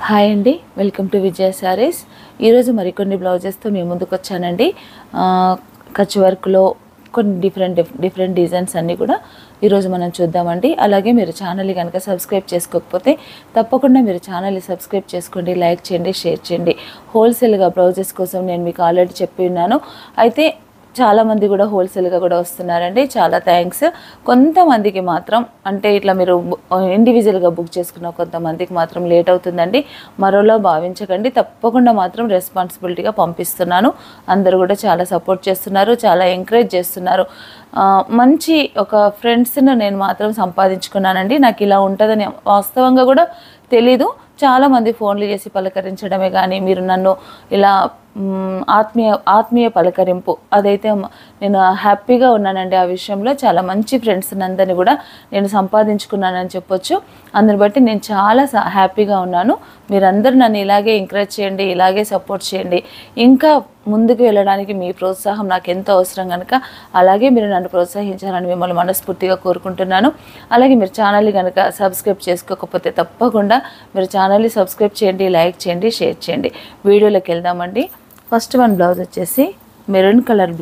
Hi అండి, welcome to విజయ శారీస్. ఈరోజు మరికొన్ని బ్లౌజెస్తో మీ ముందుకు వచ్చానండి. కచ్ వర్క్లో కొన్ని డిఫరెంట్ డిజైన్స్ అన్నీ కూడా ఈరోజు మనం చూద్దామండి. అలాగే మీరు ఛానల్ని కనుక సబ్స్క్రైబ్ చేసుకోకపోతే తప్పకుండా మీరు ఛానల్ని సబ్స్క్రైబ్ చేసుకోండి, లైక్ చేయండి, షేర్ చేయండి. హోల్సేల్గా బ్లౌజెస్ కోసం నేను మీకు ఆల్రెడీ చెప్పి ఉన్నాను. అయితే చాలామంది కూడా హోల్సేల్గా కూడా వస్తున్నారండి, చాలా థ్యాంక్స్. కొంతమందికి మాత్రం అంటే ఇట్లా మీరు ఇండివిజువల్గా బుక్ చేసుకున్న కొంతమందికి మాత్రం లేట్ అవుతుందండి. మరోలా భావించకండి, తప్పకుండా మాత్రం రెస్పాన్సిబిలిటీగా పంపిస్తున్నాను. అందరూ కూడా చాలా సపోర్ట్ చేస్తున్నారు, చాలా ఎంకరేజ్ చేస్తున్నారు. మంచి ఒక ఫ్రెండ్స్ను నేను మాత్రం సంపాదించుకున్నానండి. నాకు ఇలా ఉంటుందని వాస్తవంగా కూడా తెలీదు. చాలామంది ఫోన్లు చేసి పలకరించడమే కానీ మీరు నన్ను ఇలా ఆత్మీయ పలకరింపు అదైతే నేను హ్యాపీగా ఉన్నానండి. ఆ విషయంలో చాలా మంచి ఫ్రెండ్స్ అందరినీ కూడా నేను సంపాదించుకున్నానని చెప్పొచ్చు. అందుని బట్టి నేను చాలా హ్యాపీగా ఉన్నాను. మీరందరూ నన్ను ఇలాగే ఎంకరేజ్ చేయండి, ఇలాగే సపోర్ట్ చేయండి. ఇంకా ముందుకు వెళ్ళడానికి మీ ప్రోత్సాహం నాకు ఎంతో అవసరం కనుక అలాగే మీరు నన్ను ప్రోత్సహించాలని మిమ్మల్ని మనస్ఫూర్తిగా కోరుకుంటున్నాను. అలాగే మీరు ఛానల్ని కనుక సబ్స్క్రైబ్ చేసుకోకపోతే తప్పకుండా మీరు ఛానల్ని సబ్స్క్రైబ్ చేయండి, లైక్ చేయండి, షేర్ చేయండి. వీడియోలోకి వెళ్దామండి. ఫస్ట్ వన్ బ్లౌజ్ వచ్చేసి మెరూన్ కలర్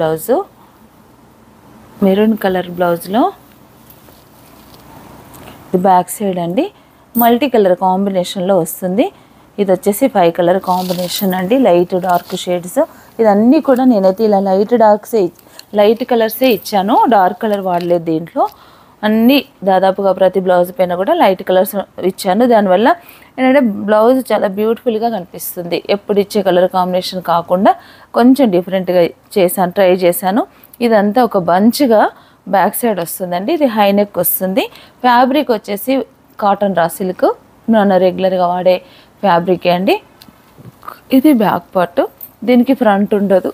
బ్లౌజ్లో ఇది బ్యాక్ సైడ్ అండి, మల్టీ కలర్ కాంబినేషన్లో వస్తుంది. ఇది వచ్చేసి 5 కలర్ కాంబినేషన్ అండి, లైట్ డార్క్ షేడ్స్. ఇదన్నీ కూడా నేనైతే ఇలా లైట్ కలర్సే ఇచ్చాను, డార్క్ కలర్ వాడలేదు. దీంట్లో అన్నీ దాదాపుగా ప్రతి బ్లౌజ్ పైన కూడా లైట్ కలర్స్ ఇచ్చాను. దానివల్ల ఏంటంటే బ్లౌజ్ చాలా బ్యూటిఫుల్గా కనిపిస్తుంది. ఎప్పుడు ఇచ్చే కలర్ కాంబినేషన్ కాకుండా కొంచెం డిఫరెంట్గా ట్రై చేశాను. ఇదంతా ఒక బంచ్గా బ్యాక్ సైడ్ వస్తుందండి. ఇది హై నెక్ వస్తుంది. ఫ్యాబ్రిక్ వచ్చేసి కాటన్ రా సిల్క్, మన రెగ్యులర్గా వాడే ఫ్యాబ్రికే అండి. ఇది బ్యాక్ పార్ట్, దీనికి ఫ్రంట్ ఉండదు.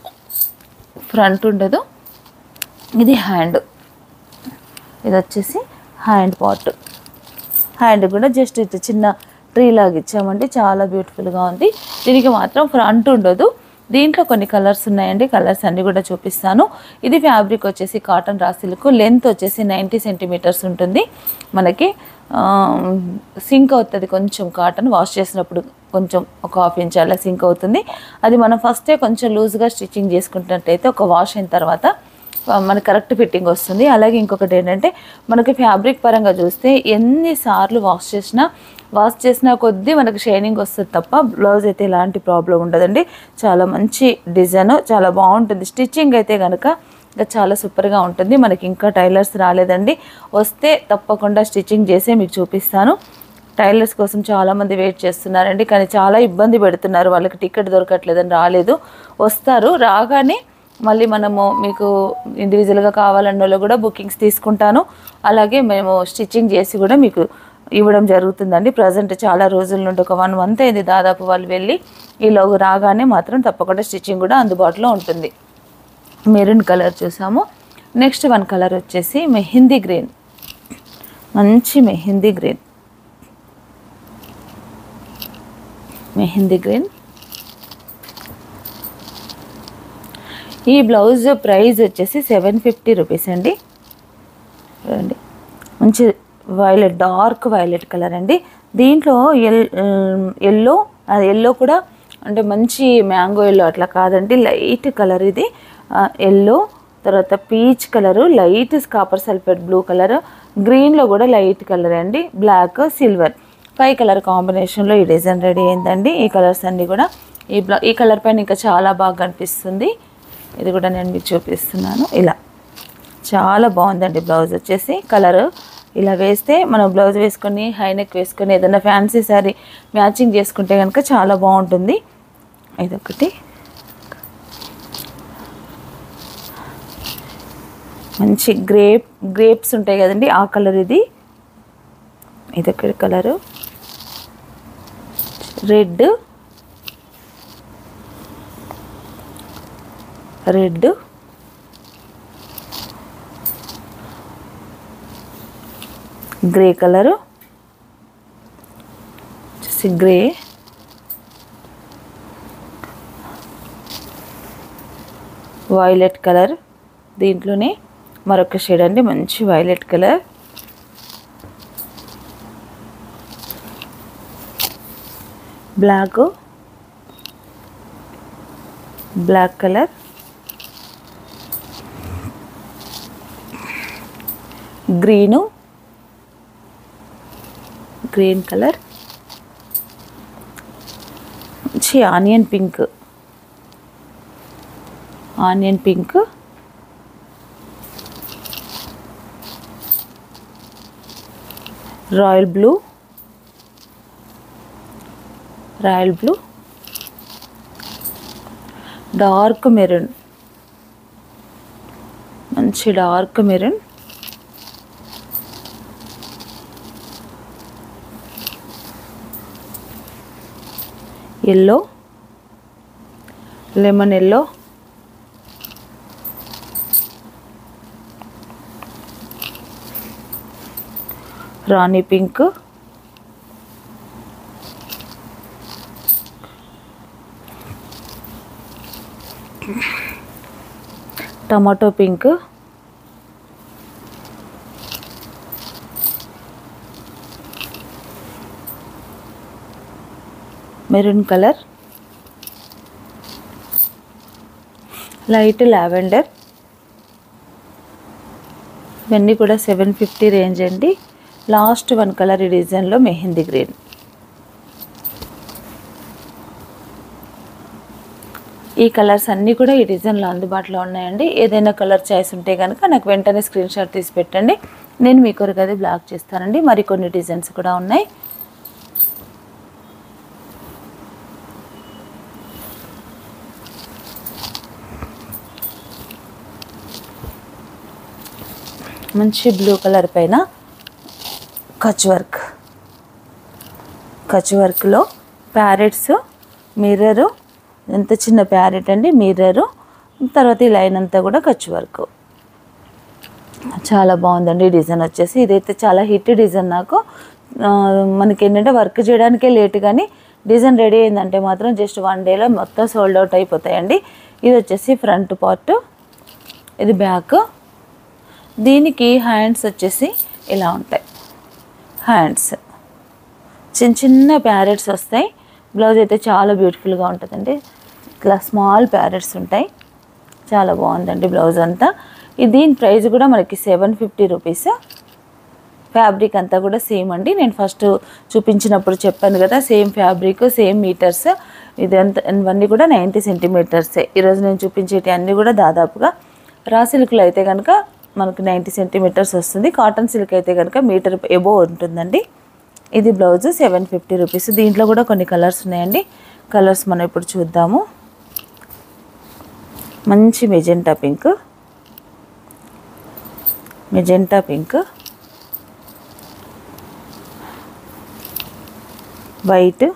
ఇది హ్యాండ్, ఇది వచ్చేసి హ్యాండ్ పార్ట్. హ్యాండ్ కూడా జస్ట్ ఇది చిన్న ట్రీ లాగా ఇచ్చామండి, చాలా బ్యూటిఫుల్గా ఉంది. దీనికి మాత్రం ఫ్రంట్ ఉండదు. దీంట్లో కొన్ని కలర్స్ ఉన్నాయండి, కలర్స్ అన్నీ కూడా చూపిస్తాను. ఇది ఫ్యాబ్రిక్ వచ్చేసి కాటన్ రా సిల్క్, లెంత్ వచ్చేసి 90 సెంటీమీటర్స్ ఉంటుంది. మనకి సింక్ అవుతుంది కొంచెం, కాటన్ వాష్ చేసినప్పుడు కొంచెం ఒక 1/2 ఇంచ్ అలా సింక్ అవుతుంది. అది మనం ఫస్టే కొంచెం లూజ్గా స్టిచ్చింగ్ చేసుకుంటున్నట్టయితే ఒక వాష్ అయిన తర్వాత మనకు కరెక్ట్ ఫిట్టింగ్ వస్తుంది. అలాగే ఇంకొకటి ఏంటంటే మనకి ఫ్యాబ్రిక్ పరంగా చూస్తే ఎన్నిసార్లు వాష్ చేసినా కొద్దీ మనకి షైనింగ్ వస్తుంది తప్ప బ్లౌజ్ అయితే ఎలాంటి ప్రాబ్లం ఉండదండి. చాలా మంచి డిజైన్, చాలా బాగుంటుంది. స్టిచ్చింగ్ అయితే కనుక ఇంకా చాలా సూపర్గా ఉంటుంది. మనకి ఇంకా టైలర్స్ రాలేదండి, వస్తే తప్పకుండా స్టిచ్చింగ్ చేసే మీకు చూపిస్తాను. టైలర్స్ కోసం చాలామంది వెయిట్ చేస్తున్నారండి, కానీ చాలా ఇబ్బంది పెడుతున్నారు. వాళ్ళకి టికెట్ దొరకట్లేదని రాలేదు. వస్తారు, రాగానే మళ్ళీ మనము మీకు ఇండివిజువల్గా కావాలన్న వాళ్ళు కూడా బుకింగ్స్ తీసుకుంటాను. అలాగే మేము స్టిచ్చింగ్ చేసి కూడా మీకు ఇవ్వడం జరుగుతుందండి. ప్రజెంట్ చాలా రోజుల నుండి ఒక 1 మంత్ అయింది దాదాపు వాళ్ళు వెళ్ళి. ఈలోగు రాగానే మాత్రం తప్పకుండా స్టిచ్చింగ్ కూడా అందుబాటులో ఉంటుంది. మెరూన్ కలర్ చూసాము. నెక్స్ట్ వన్ కలర్ వచ్చేసి మెహందీ గ్రీన్, మంచి మెహందీ గ్రీన్. ఈ బ్లౌజ్ ప్రైస్ వచ్చేసి 750 రూపీస్ అండి. మంచి డార్క్ వైలెట్ కలర్ అండి. దీంట్లో ఎల్లో కూడా అంటే మంచి మ్యాంగో ఎల్లో అట్లా కాదండి, లైట్ కలర్. ఇది ఎల్లో, తర్వాత peach colour, light copper sulphate blue colour, గ్రీన్లో కూడా లైట్ కలర్ అండి, బ్లాక్, సిల్వర్ 5 కలర్ కాంబినేషన్లో ఈ డిజైన్ రెడీ అయిందండి. ఈ కలర్స్ అన్నీ కూడా ఈ కలర్ పైన ఇంకా చాలా బాగా కనిపిస్తుంది. ఇది కూడా నేను మీకు చూపిస్తున్నాను. ఇలా చాలా బాగుందండి బ్లౌజ్ వచ్చేసి. కలర్ ఇలా వేస్తే మనం బ్లౌజ్ వేసుకొని హై నెక్ వేసుకొని ఏదైనా ఫ్యాన్సీ శారీ మ్యాచింగ్ చేసుకుంటే కనుక చాలా బాగుంటుంది. ఇదొకటి మంచి గ్రేప్స్ ఉంటాయి కదండి, ఆ కలర్. ఇదొకటి colour red grey colour, grey, violet colour. దీంట్లోనే మరొక షేడ్ అండి, మంచి violet colour, black colour, green colour, మంచి onion pink, royal blue, dark maroon, మంచి dark maroon, yellow, lemon yellow, rani pink, tomato pink, maroon colour, light lavender. ఇవన్నీ కూడా 750 range అండి. Last one colour ఈ డిజైన్లో మెహందీ గ్రీన్. ఈ కలర్స్ అన్నీ కూడా ఈ డిజైన్లో అందుబాటులో ఉన్నాయండి. ఏదైనా కలర్ చాయిస్ ఉంటే కనుక నాకు వెంటనే స్క్రీన్ షాట్ తీసి పెట్టండి, నేను మీ కొరకు అది బ్లాక్ చేస్తానండి. మరికొన్ని డిజైన్స్ కూడా ఉన్నాయి. మంచి బ్లూ కలర్ పైన కచ్ వర్క్లో ప్యారెట్స్, మిర్రరు, ఎంత చిన్న ప్యారెట్ అండి, మిర్రరు, తర్వాత ఈ లైన్ అంతా కూడా కచ్ వర్క్. చాలా బాగుందండి ఈ డిజైన్ వచ్చేసి. ఇదైతే చాలా హిట్ డిజైన్. నాకు మనకి ఏంటంటే వర్క్ చేయడానికే లేట్, కానీ డిజైన్ రెడీ అయిందంటే మాత్రం జస్ట్ 1 డేలో మొత్తం సోల్డ్ అవుట్ అయిపోతాయండి. ఇది వచ్చేసి ఫ్రంట్ పార్ట్, ఇది బ్యాక్. దీనికి హ్యాండ్స్ వచ్చేసి ఇలా ఉంటాయి. హ్యాండ్స్ చిన్న ప్యారెట్స్ వస్తాయి. బ్లౌజ్ అయితే చాలా బ్యూటిఫుల్గా ఉంటుందండి. ఇట్లా స్మాల్ ప్యారెట్స్ ఉంటాయి. చాలా బాగుందండి బ్లౌజ్ అంతా. దీని ప్రైస్ కూడా మనకి 750 రూపీస్. ఫ్యాబ్రిక్ అంతా కూడా సేమ్ అండి. నేను ఫస్ట్ చూపించినప్పుడు చెప్పాను కదా, సేమ్ ఫ్యాబ్రిక్, సేమ్ మీటర్స్. ఇదంతా ఇవన్నీ కూడా 90 సెంటీమీటర్సే. ఈరోజు నేను చూపించేటి అన్నీ కూడా దాదాపుగా. రా సిల్క్లో అయితే కనుక మనకు 90 సెంటీమీటర్స్ వస్తుంది. కాటన్ సిల్క్ అయితే కనుక మీటర్ ఎబో ఉంటుందండి. ఇది బ్లౌజ్ 750 రూపీస్. దీంట్లో కూడా కొన్ని కలర్స్ ఉన్నాయండి. కలర్స్ మనం ఇప్పుడు చూద్దాము. మంచి magenta pink, white,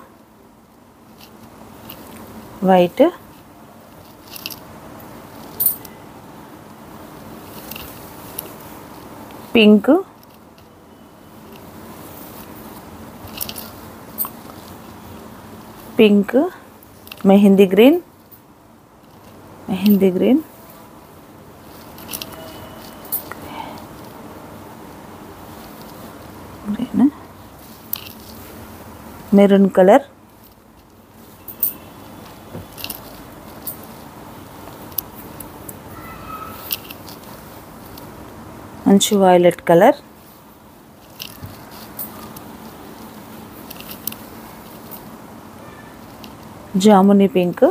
pink, mehndi green, maroon colour, మంచి violet colour, jamuni pink,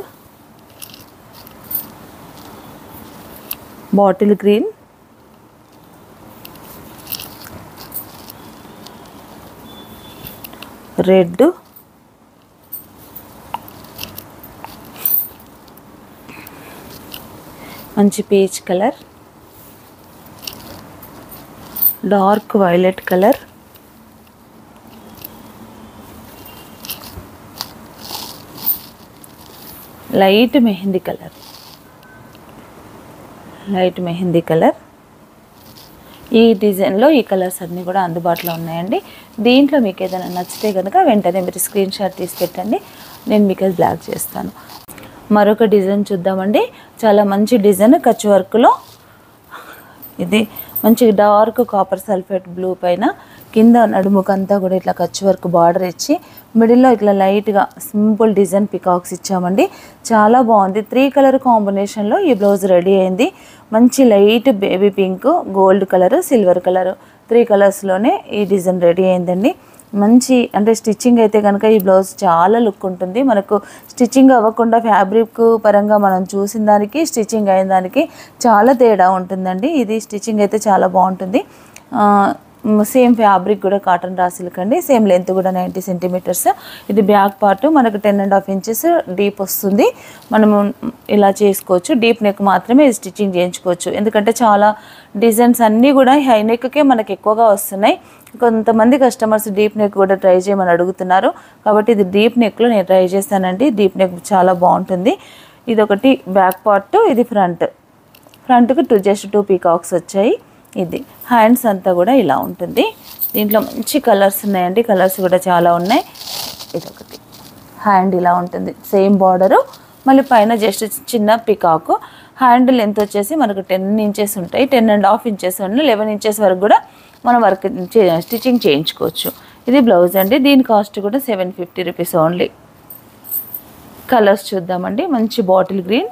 bottle green, red, మంచి peach colour, dark violet colour, light mehndi colour. ఈ డిజైన్లో ఈ కలర్స్ అన్నీ కూడా అందుబాటులో ఉన్నాయండి. దీంట్లో మీకు ఏదైనా నచ్చితే కనుక వెంటనే మీరు స్క్రీన్ షాట్ తీసి పెట్టండి, నేను మీకు అది బ్లాక్ చేస్తాను. మరొక డిజైన్ చూద్దామండి. చాలా మంచి డిజైన్ కచ్ వర్క్లో. ఇది మంచి డార్క్ కాపర్ సల్ఫేట్ బ్లూ పైన కింద నడుముకంతా కూడా ఇట్లా కచ్ వర్క్ బార్డర్ ఇచ్చి మిడిల్లో ఇట్లా లైట్గా సింపుల్ డిజైన్ పికాక్స్ ఇచ్చామండి. చాలా బాగుంది. 3 కలర్ కాంబినేషన్లో ఈ బ్లౌజ్ రెడీ అయింది. మంచి light baby pink, gold colour, silver colour 3 కలర్స్లోనే ఈ డిజైన్ రెడీ అయిందండి. మంచి అంటే స్టిచ్చింగ్ అయితే కనుక ఈ బ్లౌజ్ చాలా లుక్ ఉంటుంది. మనకు స్టిచ్చింగ్ అవ్వకుండా ఫ్యాబ్రిక్ పరంగా మనం చూసిన దానికి స్టిచ్చింగ్ అయిన దానికి చాలా తేడా ఉంటుందండి. ఇది స్టిచ్చింగ్ అయితే చాలా బాగుంటుంది. సేమ్ ఫ్యాబ్రిక్ కూడా కాటన్ రా సిల్క్ అండి. సేమ్ లెంత్ కూడా 90 సెంటీమీటర్స్. ఇది బ్యాక్ పార్ట్ మనకు 10.5 ఇంచెస్ డీప్ వస్తుంది. మనము ఇలా చేసుకోవచ్చు. డీప్ నెక్ మాత్రమే స్టిచ్చింగ్ చేయించుకోవచ్చు. ఎందుకంటే చాలా డిజైన్స్ అన్నీ కూడా హై నెక్కే మనకు ఎక్కువగా వస్తున్నాయి. కొంతమంది కస్టమర్స్ డీప్ నెక్ కూడా ట్రై చేయమని అడుగుతున్నారు. కాబట్టి ఇది డీప్ నెక్లో నేను ట్రై చేస్తానండి. డీప్ నెక్ చాలా బాగుంటుంది. ఇది ఒకటి బ్యాక్ పార్ట్, ఇది ఫ్రంట్కి జస్ట్ 2 పీకాక్స్ వచ్చాయి. ఇది హ్యాండ్స్ అంతా కూడా ఇలా ఉంటుంది. దీంట్లో మంచి కలర్స్ ఉన్నాయండి. కలర్స్ కూడా చాలా ఉన్నాయి. ఇదొకటి హ్యాండ్ ఇలా ఉంటుంది. సేమ్ బార్డరు, మళ్ళీ పైన జస్ట్ చిన్న పికాకు. హ్యాండ్ లెంత్ వచ్చేసి మనకు 10 ఇంచెస్ ఉంటాయి. 10.5 ఇంచెస్ ఉండి 11 ఇంచెస్ వరకు కూడా మనం వర్క్ స్టిచ్చింగ్ చేయించుకోవచ్చు. ఇది బ్లౌజ్ అండి. దీని కాస్ట్ కూడా 750 రూపీస్ ఓన్లీ. కలర్స్ చూద్దామండి. మంచి bottle green,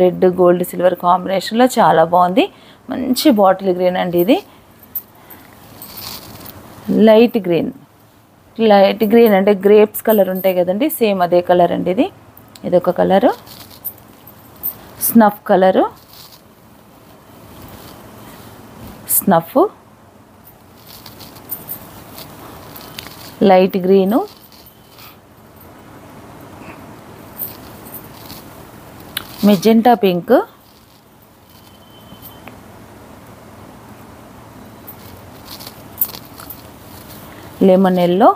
red, gold, silver కాంబినేషన్లో చాలా బాగుంది. మంచి బాటిల్ గ్రీన్ అండి. ఇది లైట్ గ్రీన్ అంటే గ్రేప్స్ కలర్ ఉంటాయి కదండి, సేమ్ అదే కలర్ అండి. ఇదొక colour, snuff colour, light green, magenta pink, lemon yellow,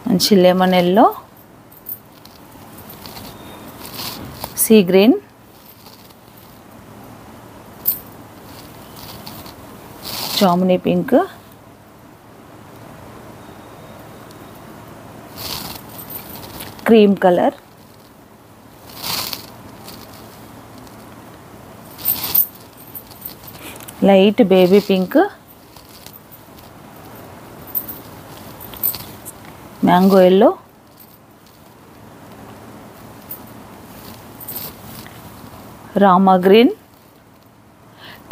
మంచి lemon yellow, sea green, jamuni pink, cream colour, light baby pink, mango yellow, rama green.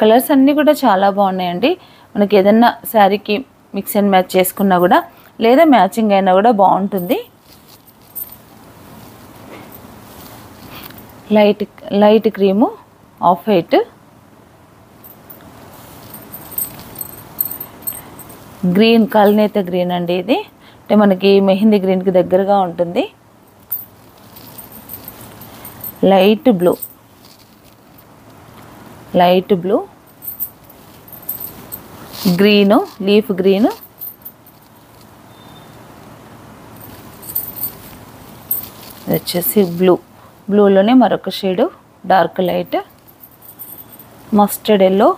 Colours అన్నీ కూడా చాలా బాగున్నాయండి. మనకి ఏదన్నా శారీకి మిక్స్ అండ్ మ్యాచ్ చేసుకున్నా కూడా, లేదా మ్యాచింగ్ అయినా కూడా బాగుంటుంది. Light cream, off white, green, కల్నేత గ్రీన్ అండి. ఇది అంటే మనకి మెహందీ గ్రీన్కి దగ్గరగా ఉంటుంది. Light blue, green, leaf green, వచ్చేసి బ్లూలోనే మరొక shade dark light, mustard yellow,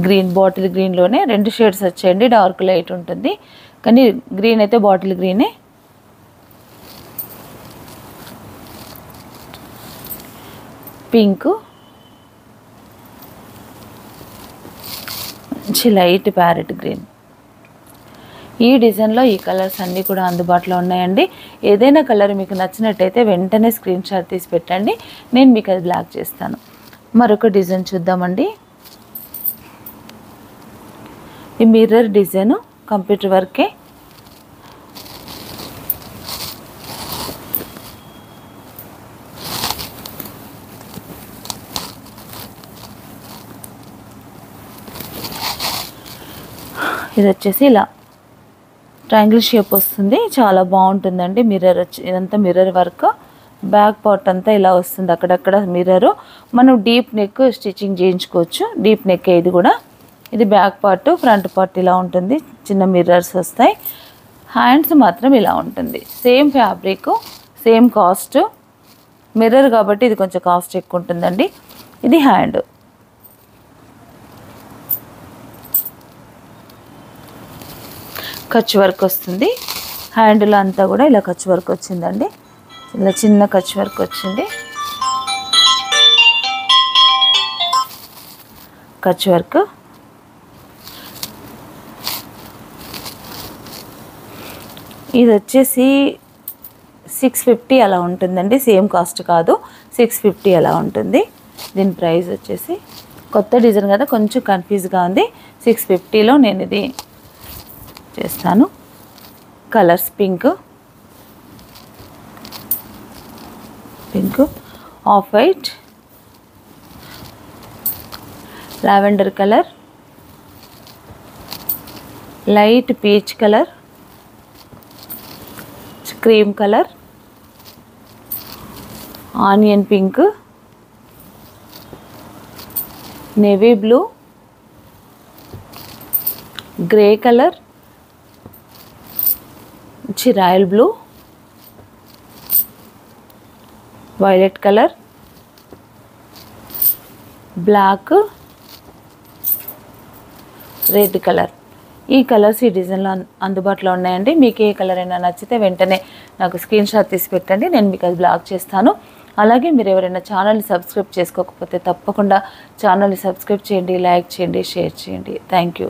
green, bottle గ్రీన్లోనే 2 షేడ్స్ వచ్చాయండి. డార్క్ లైట్ ఉంటుంది కానీ గ్రీన్ అయితే బాటిల్ గ్రీనే. పింక్, మంచి లైట్ ప్యారెట్ గ్రీన్. ఈ డిజైన్లో ఈ కలర్స్ అన్నీ కూడా అందుబాటులో ఉన్నాయండి. ఏదైనా కలర్ మీకు నచ్చినట్టయితే వెంటనే స్క్రీన్ షాట్ తీసి పెట్టండి. నేను మీకు అది బ్లాక్ చేస్తాను. మరొక డిజైన్ చూద్దామండి. ఈ మిర్రర్ డిజైన్ కంప్యూటర్ వర్కే. ఇది వచ్చేసి ఇలా ట్రయాంగిల్ షేప్ వస్తుంది. చాలా బాగుంటుందండి. మిర్రర్ వచ్చి ఇదంతా మిర్రర్ వర్క్. బ్యాక్ పార్ట్ అంతా ఇలా వస్తుంది. అక్కడక్కడ మిర్రరు. మనం డీప్ నెక్ స్టిచ్చింగ్ చేయించుకోవచ్చు. డీప్ నెక్ ఇది కూడా. ఇది బ్యాక్ పార్ట్, ఫ్రంట్ పార్ట్ ఇలా ఉంటుంది. చిన్న మిర్రర్స్ వస్తాయి. హ్యాండ్స్ మాత్రం ఇలా ఉంటుంది. Same fabric, same cost. Mirror కాబట్టి ఇది కొంచెం కాస్ట్ ఎక్కువ ఉంటుందండి. ఇది హ్యాండ్. ఖర్చు వర్క్ వస్తుంది. హ్యాండిల్ అంతా కూడా ఇలా ఖర్చు వర్క్ వచ్చిందండి. ఇలా చిన్న ఖర్చు వర్క్ వచ్చింది. ఖర్చు వర్క్ ఇది వచ్చేసి 650 అలా ఉంటుందండి. సేమ్ కాస్ట్ కాదు, 650 అలా ఉంటుంది. దీని ప్రైస్ వచ్చేసి కొత్త డిజైన్ కదా కొంచెం కన్ఫ్యూజ్గా ఉంది. 650లో నేను ఇది చేస్తాను. Colours pink, off white, lavender colour, light peach colour, cream colour, onion pink, navy blue, grey colour, royal blue, violet colour, black, red colour. ఈ కలర్స్ ఈ డిజైన్లో అందుబాటులో ఉన్నాయండి. మీకు ఏ కలర్ అయినా నచ్చితే వెంటనే నాకు స్క్రీన్ షాట్ తీసి పెట్టండి, నేను మీకు అది బ్లాక్ చేస్తాను. అలాగే మీరు ఎవరైనా ఛానల్ని సబ్స్క్రైబ్ చేసుకోకపోతే తప్పకుండా ఛానల్ని సబ్స్క్రైబ్ చేయండి, లైక్ చేయండి, షేర్ చేయండి. Thank you.